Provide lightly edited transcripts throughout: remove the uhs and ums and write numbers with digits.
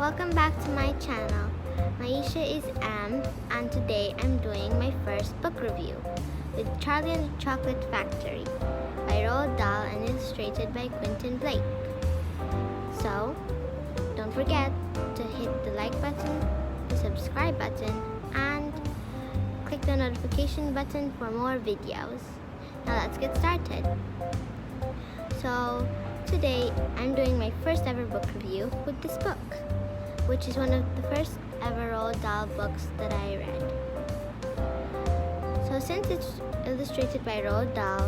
Welcome back to my channel. Maisha is Am, and today I'm doing my first book review with Charlie and the Chocolate Factory by Roald Dahl and illustrated by Quentin Blake. So, don't forget to hit the like button, the subscribe button, and click the notification button for more videos. Now let's get started. So, today I'm doing my first ever book review with this book, which is one of the first ever Roald Dahl books that I read. So since it's illustrated by Roald Dahl,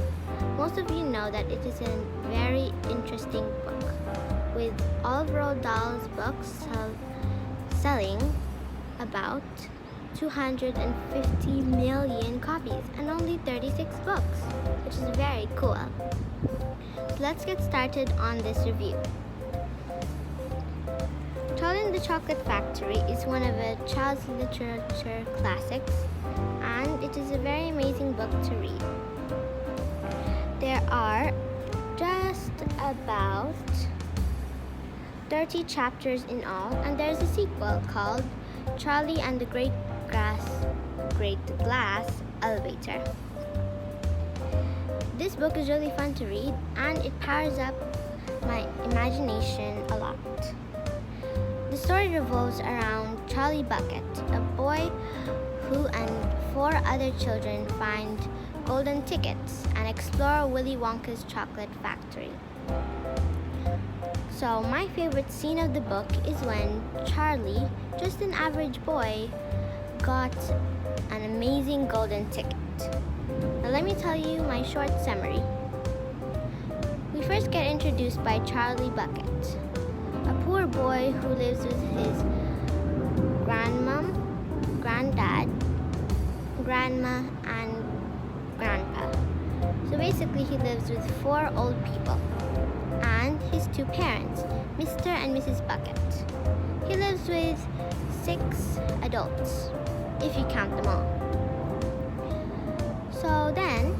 most of you know that it is a very interesting book, with all of Roald Dahl's books selling about 250 million copies and only 36 books, which is very cool. So let's get started on this review. Charlie and the Chocolate Factory is one of a child's literature classics, and it is a very amazing book to read. There are just about 30 chapters in all, and there's a sequel called Charlie and the Great Glass Elevator. This book is really fun to read, and it powers up my imagination a lot. The story revolves around Charlie Bucket, a boy who and 4 other children find golden tickets and explore Willy Wonka's chocolate factory. So my favorite scene of the book is when Charlie, just an average boy, got an amazing golden ticket. Now let me tell you my short summary. We first get introduced by Charlie Bucket, a poor boy who lives with his grandmom, granddad, grandma, and grandpa. So basically he lives with 4 old people and his 2 parents, Mr. and Mrs. Bucket. He lives with 6 adults, if you count them all. So then,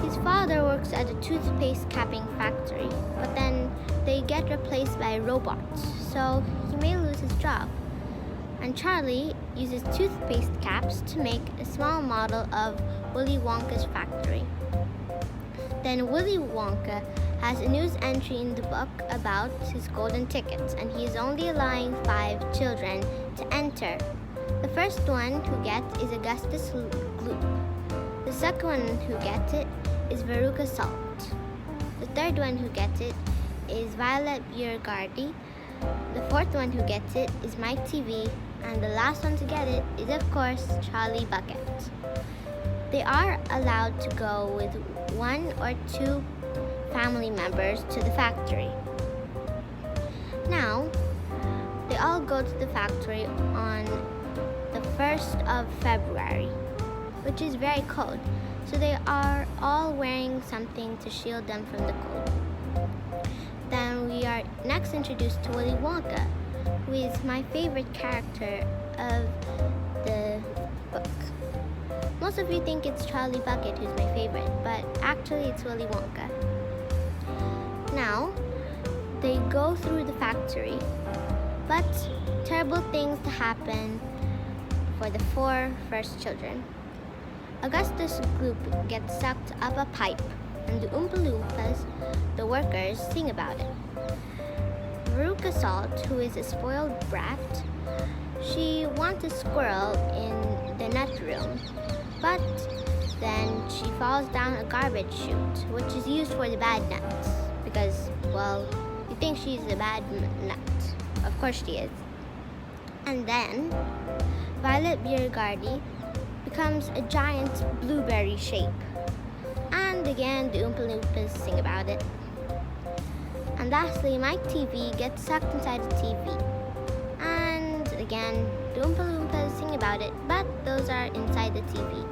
his father works at a toothpaste capping factory, but then they get replaced by robots, so he may lose his job. And Charlie uses toothpaste caps to make a small model of Willy Wonka's factory. Then Willy Wonka has a news entry in the book about his golden tickets, and he is only allowing 5 children to enter. The first one who gets is Augustus Gloop. The second one who gets it is Veruca Salt. The third one who gets it is Violet Beauregarde. The fourth one who gets it is Mike TV. And the last one to get it is, of course, Charlie Bucket. They are allowed to go with 1 or 2 family members to the factory. Now, they all go to the factory on the 1st of February, which is very cold. So they are all wearing something to shield them from the cold. Then we are next introduced to Willy Wonka, who is my favorite character of the book. Most of you think it's Charlie Bucket who's my favorite, but actually it's Willy Wonka. Now, they go through the factory, but terrible things happen for the 4 first children. Augustus Gloop gets sucked up a pipe, and the Oompa Loompas, the workers, sing about it. Veruca Salt, who is a spoiled brat, she wants a squirrel in the nut room, but then she falls down a garbage chute, which is used for the bad nuts, because, well, you think she's a bad nut. Of course she is. And then Violet Beauregarde becomes a giant blueberry shape. And again, the Oompa Loompas sing about it. And lastly, Mike TV gets sucked inside the TV. And again, the Oompa Loompas sing about it, but those are inside the TV.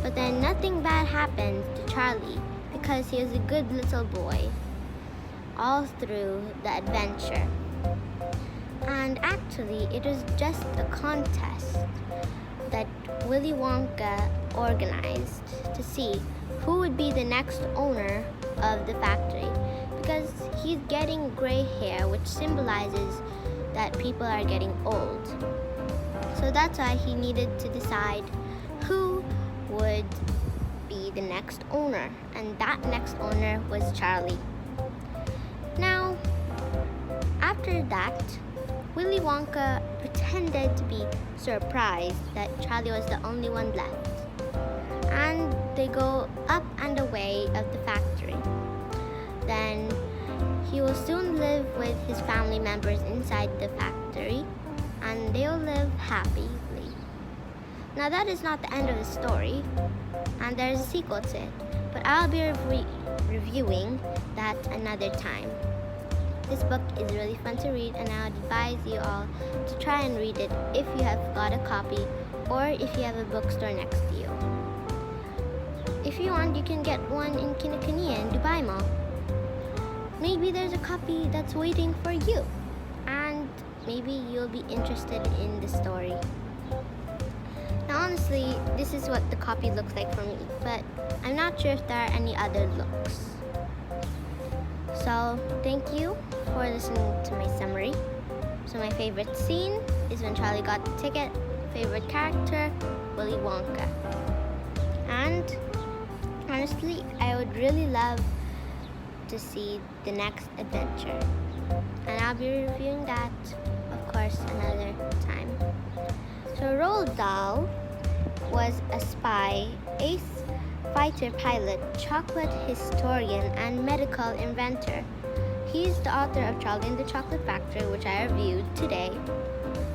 But then nothing bad happens to Charlie because he is a good little boy all through the adventure. And actually, it was just a contest that Willy Wonka organized to see who would be the next owner of the factory, because he's getting gray hair, which symbolizes that people are getting old. So that's why he needed to decide who would be the next owner. And that next owner was Charlie. Now, after that, Willy Wonka pretended to be surprised that Charlie was the only one left. And they go up and away of the factory. Then he will soon live with his family members inside the factory, and they will live happily. Now that is not the end of the story, and there is a sequel to it, but I'll be reviewing that another time. This book is really fun to read, and I would advise you all to try and read it if you have got a copy or if you have a bookstore next to you. If you want, you can get one in Kinokuniya in Dubai Mall. Maybe there's a copy that's waiting for you, and maybe you'll be interested in the story. Now honestly, this is what the copy looks like for me, but I'm not sure if there are any other looks. So thank you for listening to my summary. So my favorite scene is when Charlie got the ticket. Favorite character, Willy Wonka. And honestly, I would really love to see the next adventure. And I'll be reviewing that, of course, another time. So Roald Dahl was a spy, ace fighter pilot, chocolate historian, and medical inventor. He is the author of Charlie and the Chocolate Factory, which I reviewed today,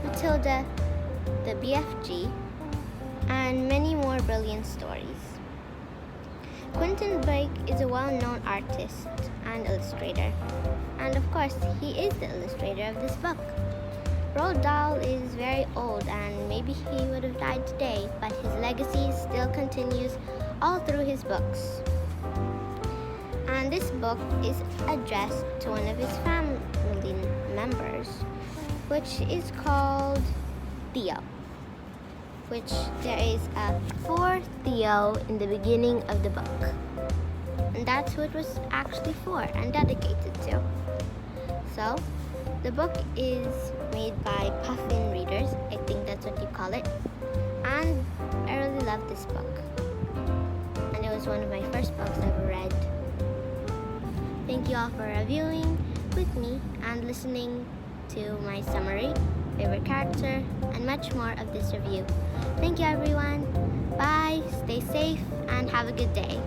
Matilda, the BFG, and many more brilliant stories. Quentin Blake is a well-known artist and illustrator, and of course, he is the illustrator of this book. Roald Dahl is very old, and maybe he would have died today, but his legacy still continues all through his books. And this book is addressed to one of his family members, which is called Theo, which there is a for Theo in the beginning of the book. And that's who it was actually for and dedicated to. So, the book is made by Puffin Readers, I think that's what you call it. And I really love this book. And it was one of my first books I ever read. Thank you all for reviewing with me and listening to my summary, favorite character, and much more of this review. Thank you everyone. Bye, stay safe, and have a good day.